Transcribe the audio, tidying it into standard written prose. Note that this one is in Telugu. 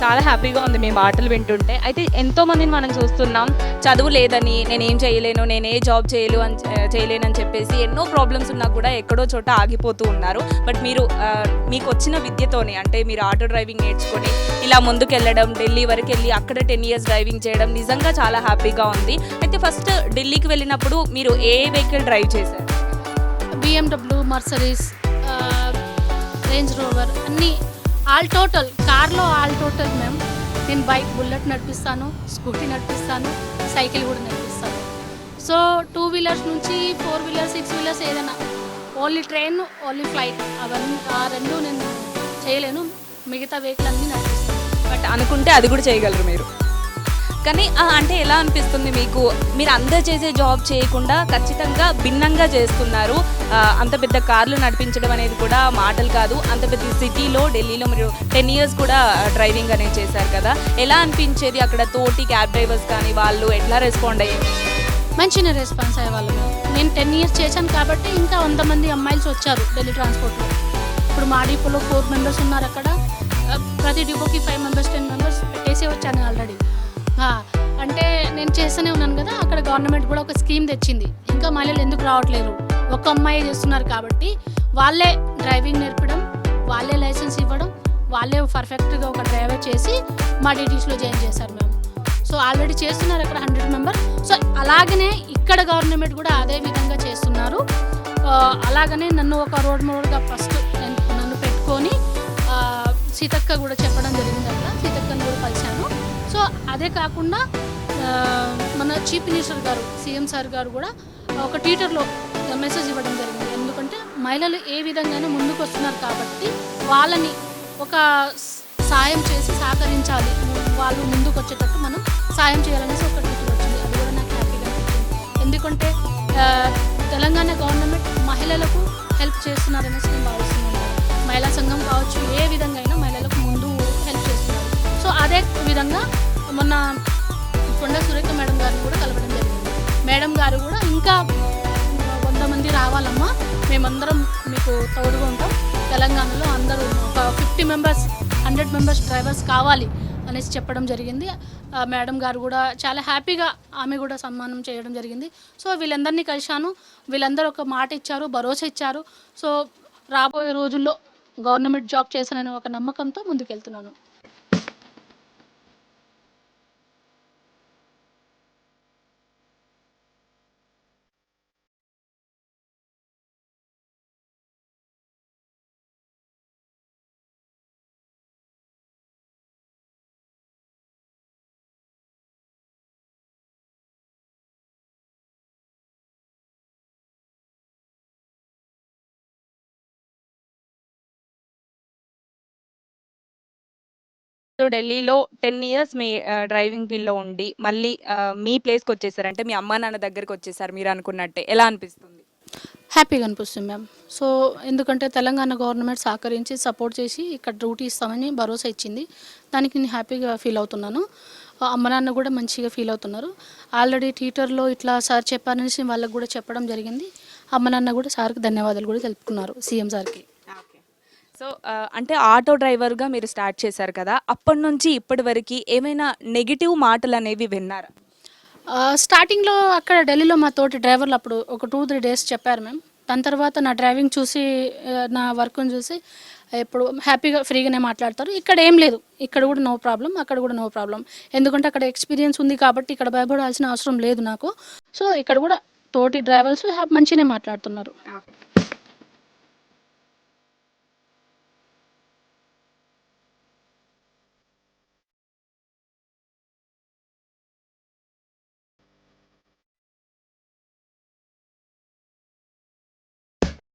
చాలా హ్యాపీగా ఉంది మీ మాటలు వింటుంటే. అయితే ఎంతోమందిని మనం చూస్తున్నాం, చదువు లేదని నేనేం చేయలేను, నేనే జాబ్ చేయలేనని చెప్పేసి ఎన్నో ప్రాబ్లమ్స్ ఉన్నా కూడా ఎక్కడో చోట ఆగిపోతూ ఉన్నారు. బట్ మీరు మీకు వచ్చిన విద్యతోనే, అంటే మీరు ఆటో డ్రైవింగ్ నేర్చుకొని ఇలా ముందుకెళ్ళడం, ఢిల్లీ వరకు వెళ్ళి అక్కడ 10 years డ్రైవింగ్ చేయడం నిజంగా చాలా హ్యాపీగా ఉంది. అయితే ఫస్ట్ ఢిల్లీకి వెళ్ళినప్పుడు మీరు ఏ వెహికల్ డ్రైవ్ చేశారు? BMW, మర్సరీస్, రేంజ్ రోవర్ అన్నీ ఆల్ టోటల్, కార్లో ఆల్ టోటల్ మేము. నేను బైక్, బుల్లెట్ నడిపిస్తాను, స్కూటీ నడిపిస్తాను, సైకిల్ కూడా నడిపిస్తాను. సో 2 wheelers నుంచి 4 wheelers, 6 wheelers ఏదైనా, ఓన్లీ ట్రైన్, ఓన్లీ ఫ్లైట్ అవన్నీ ఆ రెండు నేను చేయలేను. మిగతా వెహికల్ అన్నీ నడిపిస్తాను. బట్ అనుకుంటే అది కూడా చేయగలరు మీరు. కానీ అంటే ఎలా అనిపిస్తుంది మీకు? మీరు అందరు చేసే జాబ్ చేయకుండా ఖచ్చితంగా భిన్నంగా చేస్తున్నారు. అంత పెద్ద కార్లు నడిపించడం అనేది కూడా మాటలు కాదు. అంత పెద్ద సిటీలో, ఢిల్లీలో మీరు 10 years కూడా డ్రైవింగ్ అనేది చేశారు కదా. ఎలా అనిపించేది? అక్కడ తోటి క్యాబ్ డ్రైవర్స్ కానీ వాళ్ళు ఎట్లా రెస్పాండ్ అయ్యేది? మంచిగా రెస్పాన్స్ అయ్యేవాళ్ళు. నేను 10 years చేశాను కాబట్టి ఇంకా 100 మంది అమ్మాయిలు వచ్చారు ఢిల్లీ ట్రాన్స్పోర్ట్లో. ఇప్పుడు మా డిపోలో 4 members ఉన్నారు. అక్కడ ప్రతి డిపోకి 5 members, 10 members పెట్టేసే వచ్చాను ఆల్రెడీ. అంటే నేను చేస్తూనే ఉన్నాను కదా. అక్కడ గవర్నమెంట్ కూడా ఒక స్కీమ్ తెచ్చింది. ఇంకా మహిళలు ఎందుకు రావట్లేరు, ఒక అమ్మాయి చేస్తున్నారు కాబట్టి వాళ్ళే డ్రైవింగ్ నేర్పడం, వాళ్ళే లైసెన్స్ ఇవ్వడం, వాళ్ళే పర్ఫెక్ట్గా ఒక డ్రైవర్ చేసి మా డిటీస్లో జాయిన్ చేశారు మేము. సో ఆల్రెడీ చేస్తున్నారు అక్కడ 100 members. సో అలాగనే ఇక్కడ గవర్నమెంట్ కూడా అదే విధంగా చేస్తున్నారు. అలాగనే నన్ను ఒక రోడ్ మోడల్గా ఫస్ట్ నన్ను పెట్టుకొని సీతక్క కూడా చెప్పడం జరిగింది. అక్కడ సీతక్కను కూడా కలిశాను. సో అదే కాకుండా మన చీఫ్ మినిస్టర్ గారు, సీఎం సార్ గారు కూడా ఒక ట్విట్టర్లో మెసేజ్ ఇవ్వడం జరిగింది. ఎందుకంటే మహిళలు ఏ విధంగానే ముందుకు వస్తున్నారు కాబట్టి వాళ్ళని ఒక సాయం చేసి సహకరించాలి, వాళ్ళు ముందుకు వచ్చేటట్టు మనం సాయం చేయాలనేసి ఒక ట్విట్టర్ వచ్చింది. అది కూడా నాకు హ్యాపీగా అనిపించింది. ఎందుకంటే తెలంగాణ గవర్నమెంట్ మహిళలకు హెల్ప్ చేస్తున్నారనేసి నేను భావిస్తున్నాను. మహిళా సంఘం కావచ్చు, ఏ విధంగా అయినా మహిళలకు ముందు హెల్ప్ చేస్తున్నారు. సో అదే విధంగా మొన్న కొండ సురేఖ మేడం గారిని కూడా కలవడం జరిగింది. మేడం గారు కూడా ఇంకా 100 మంది రావాలమ్మా, మేమందరం మీకు తోడుగా ఉంటాం, తెలంగాణలో అందరూ ఒక 50 members, 100 members డ్రైవర్స్ కావాలి అనేసి చెప్పడం జరిగింది. మేడం గారు కూడా చాలా హ్యాపీగా ఆమె కూడా సన్మానం చేయడం జరిగింది. సో వీళ్ళందరినీ కలిశాను. వీళ్ళందరూ ఒక మాట ఇచ్చారు, భరోసా ఇచ్చారు. సో రాబోయే రోజుల్లో గవర్నమెంట్ జాబ్ చేశానని ఒక నమ్మకంతో ముందుకెళ్తున్నాను. సో ఢిల్లీలో 10 years మీ డ్రైవింగ్ ఫీల్డ్‌లో ఉండి మళ్ళీ మీ ప్లేస్‌కి వచ్చేసారు. అంటే మీ అమ్మా నాన్న దగ్గరికి వచ్చేసారు మీరు అనుకున్నట్టే. ఎలా అనిపిస్తుంది? హ్యాపీగా అనిపిస్తుంది మ్యామ్. సో ఎందుకంటే తెలంగాణ గవర్నమెంట్ సహకరించి సపోర్ట్ చేసి ఇక్కడ డ్యూటీ ఇస్తామని భరోసా ఇచ్చింది. దానికి నేను హ్యాపీగా ఫీల్ అవుతున్నాను. అమ్మ నాన్న కూడా మంచిగా ఫీల్ అవుతున్నారు. ఆల్రెడీ ట్విట్టర్లో ఇట్లా సార్ చెప్పారనేసి వాళ్ళకు కూడా చెప్పడం జరిగింది. అమ్మ నాన్న కూడా సార్కి ధన్యవాదాలు కూడా తెలుపుకున్నారు, సీఎం సార్కి. సో అంటే ఆటో డ్రైవర్గా మీరు స్టార్ట్ చేశారు కదా. అప్పటి నుంచి ఇప్పటి వరకు ఏమైనా నెగిటివ్ మాటలు అనేవి విన్నారా? స్టార్టింగ్లో అక్కడ ఢిల్లీలో మా తోటి డ్రైవర్లు అప్పుడు ఒక 2-3 days చెప్పారు మ్యామ్. దాని తర్వాత నా డ్రైవింగ్ చూసి, నా వర్క్ని చూసి ఇప్పుడు హ్యాపీగా ఫ్రీగానే మాట్లాడతారు. ఇక్కడ ఏం లేదు, ఇక్కడ కూడా నో ప్రాబ్లం, అక్కడ కూడా నో ప్రాబ్లం. ఎందుకంటే అక్కడ ఎక్స్పీరియన్స్ ఉంది కాబట్టి ఇక్కడ భయపడాల్సిన అవసరం లేదు నాకు. సో ఇక్కడ కూడా తోటి డ్రైవర్స్ మంచిగానే మాట్లాడుతున్నారు.